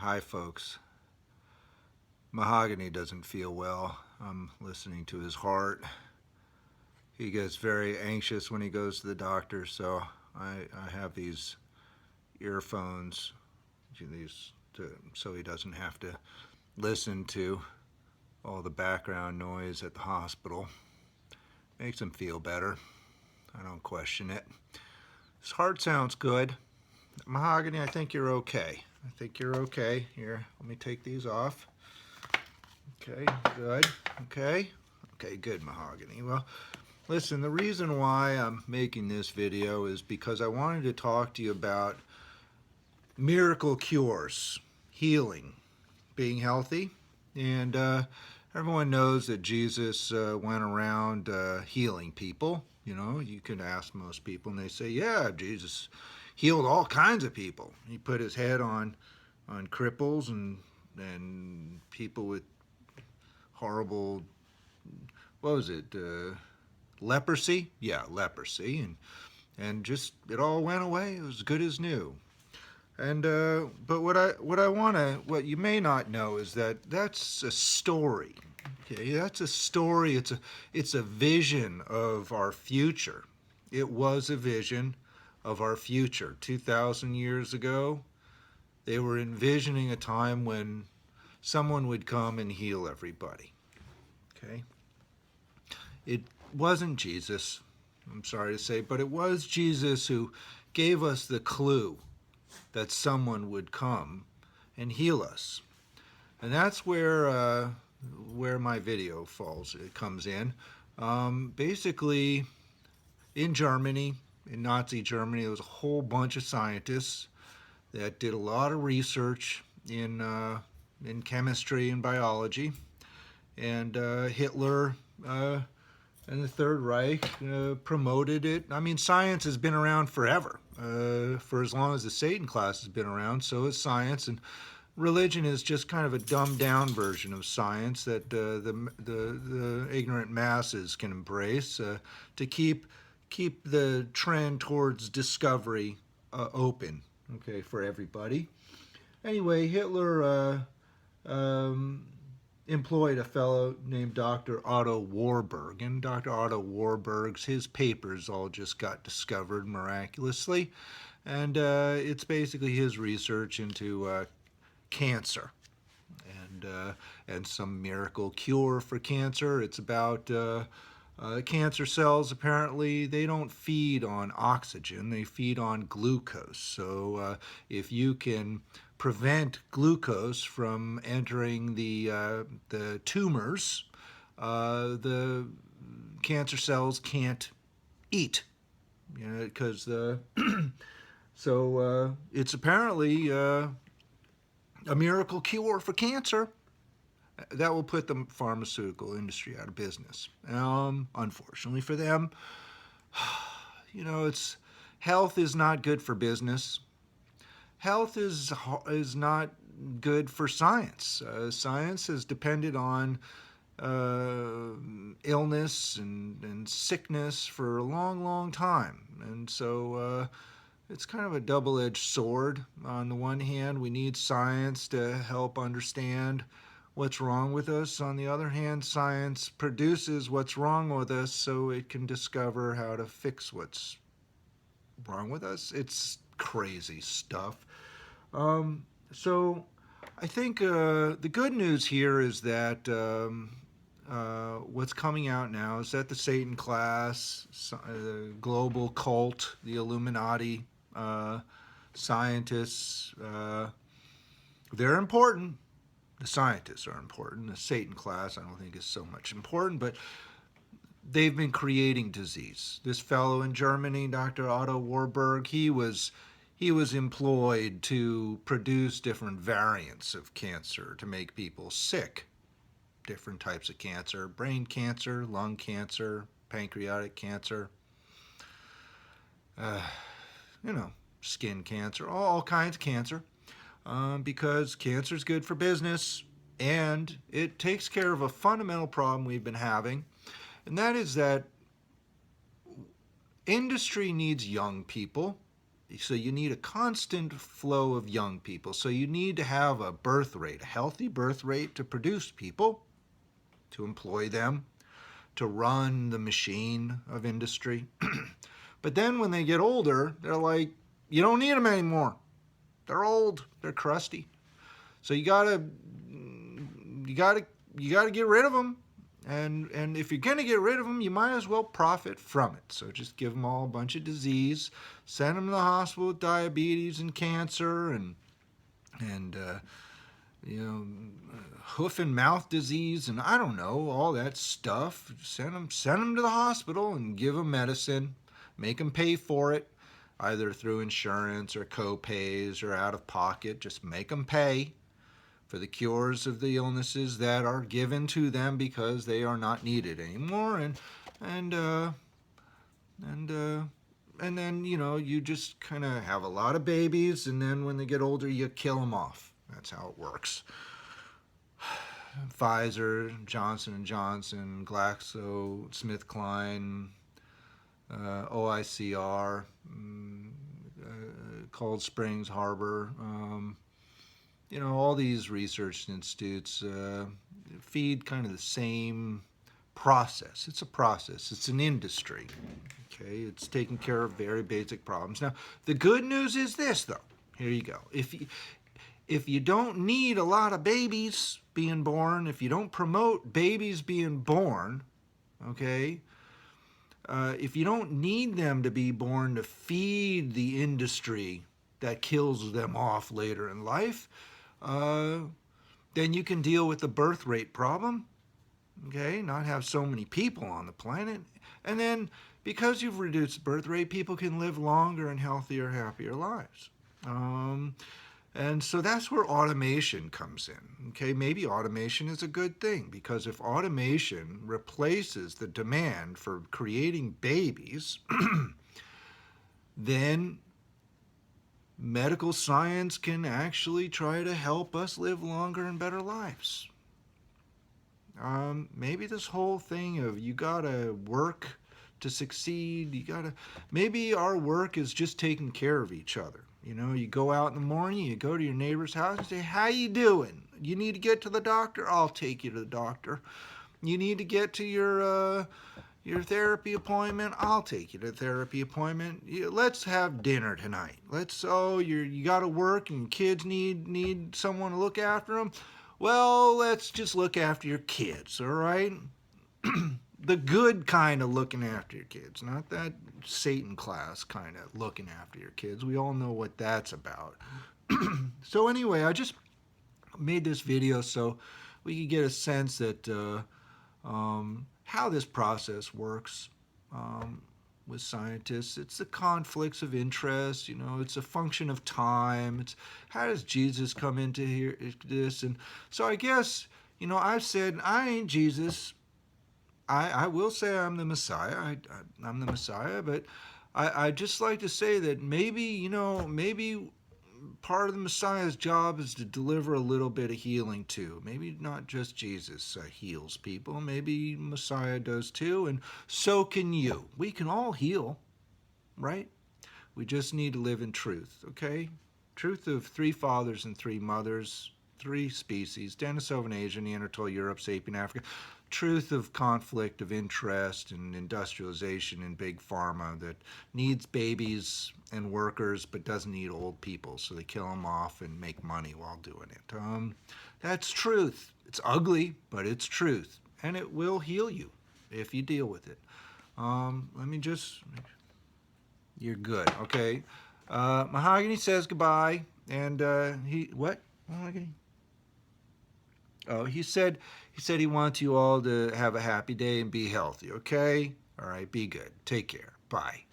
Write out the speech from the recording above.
Hi folks. Mahogany doesn't feel well. I'm listening to his heart. He gets very anxious when he goes to the doctor, so I have these earphones so he doesn't have to listen to all the background noise at the hospital. Makes him feel better. I don't question it. His heart sounds good. Mahogany, I think you're okay. I think you're okay. Here, let me take these off. Okay, good. Okay, good, Mahogany. Well, listen, the reason why I'm making this video is because I wanted to talk to you about miracle cures, healing, being healthy. And everyone knows that Jesus went around healing people. You know, you can ask most people and they say, yeah, Jesus healed all kinds of people. He put his head on cripples and people with horrible, what was it, leprosy? Yeah, leprosy. And just, it all went away. It was good as new. And but what you may not know is that that's a story. Okay, that's a story. It's a vision of our future. It was a vision of our future. 2,000 years ago, they were envisioning a time when someone would come and heal everybody. Okay, it wasn't Jesus, I'm sorry to say, but it was Jesus who gave us the clue that someone would come and heal us. And that's where my video comes in. Basically, in Germany, in Nazi Germany, there was a whole bunch of scientists that did a lot of research in chemistry and biology. And Hitler and the Third Reich promoted it. I mean, science has been around forever, for as long as the Satan class has been around. So has science, and religion is just kind of a dumbed down version of science that the ignorant masses can embrace to keep the trend towards discovery open, okay, for everybody. Anyway, Hitler employed a fellow named Dr. Otto Warburg, and Dr. Otto Warburg's his papers all just got discovered miraculously, and it's basically his research into cancer and some miracle cure for cancer. It's about cancer cells. Apparently they don't feed on oxygen, they feed on glucose. So if you can prevent glucose from entering the tumors, the cancer cells can't eat, you know, because so it's apparently a miracle cure for cancer that will put the pharmaceutical industry out of business. Unfortunately for them, you know, health is not good for business. Health is not good for science. Science has depended on illness and sickness for a long, long time. And so it's kind of a double-edged sword. On the one hand, we need science to help understand what's wrong with us. On the other hand, science produces what's wrong with us so it can discover how to fix what's wrong with us. It's crazy stuff. So I think the good news here is that what's coming out now is that the Satan class, the global cult, the Illuminati, scientists, they're important. The scientists are important. The Satan class, I don't think, is so much important, but they've been creating disease. This fellow in Germany, Dr. Otto Warburg, he was employed to produce different variants of cancer to make people sick. Different types of cancer: brain cancer, lung cancer, pancreatic cancer, you know, skin cancer, all kinds of cancer. Because cancer is good for business, and it takes care of a fundamental problem we've been having, and that is that industry needs young people, So you need a constant flow of young people. So you need to have a birth rate, a healthy birth rate to produce people, to employ them, to run the machine of industry. But then when they get older, they're like, you don't need them anymore. They're old, they're crusty. So you gotta get rid of them. And if you're gonna get rid of them, you might as well profit from it. So just give them all a bunch of disease, send them to the hospital with diabetes and cancer and you know, hoof and mouth disease, and I don't know, all that stuff. Send them to the hospital and give them medicine. Make them pay for it, either through insurance or co-pays or out of pocket. Just make them pay for the cures of the illnesses that are given to them because they are not needed anymore. And then you just kind of have a lot of babies, and then when they get older, you kill them off. That's how it works. Pfizer, Johnson & Johnson, GlaxoSmithKline, OICR, Cold Springs Harbor, all these research institutes feed kind of the same process. It's a process. It's an industry. Okay, it's taking care of very basic problems. Now, the good news is this, though. Here you go. If you don't need a lot of babies being born, if you don't promote babies being born, okay, if you don't need them to be born to feed the industry that kills them off later in life, then you can deal with the birth rate problem, okay, not have so many people on the planet. And then because you've reduced the birth rate, people can live longer and healthier, happier lives. And so that's where automation comes in. Okay, maybe automation is a good thing, because if automation replaces the demand for creating babies, then medical science can actually try to help us live longer and better lives. Maybe this whole thing of you gotta work to succeed, maybe our work is just taking care of each other. You go out in the morning, you go to your neighbor's house and say, how you doing? You need to get to the doctor? I'll take you to the doctor. You need to get to your therapy appointment? I'll take you to the therapy appointment. Let's have dinner tonight. You got to work and kids need someone to look after them. Well, let's just look after your kids, all right? The good kind of looking after your kids, not that Satan class kind of looking after your kids. We all know what that's about. So anyway, I just made this video so we could get a sense that how this process works with scientists. It's the conflicts of interest, it's a function of time. It's how does Jesus come into this? And so I guess, I've said I ain't Jesus. I will say I'm the Messiah. I'm the Messiah, but I'd just like to say that maybe part of the Messiah's job is to deliver a little bit of healing too. Maybe not just Jesus heals people. Maybe Messiah does too, and so can you. We can all heal, right? We just need to live in truth, okay? Truth of 3 fathers and 3 mothers, 3 species, Denisovan Asia, Neanderthal Europe, Sapien Africa. Truth of conflict of interest and industrialization in big pharma that needs babies and workers but doesn't need old people, so they kill them off and make money while doing it. That's truth. It's ugly, but it's truth, and it will heal you if you deal with it. You're good, okay? Mahogany says goodbye, and what? Mahogany? Oh, he said he wants you all to have a happy day and be healthy, okay? All right, be good. Take care. Bye.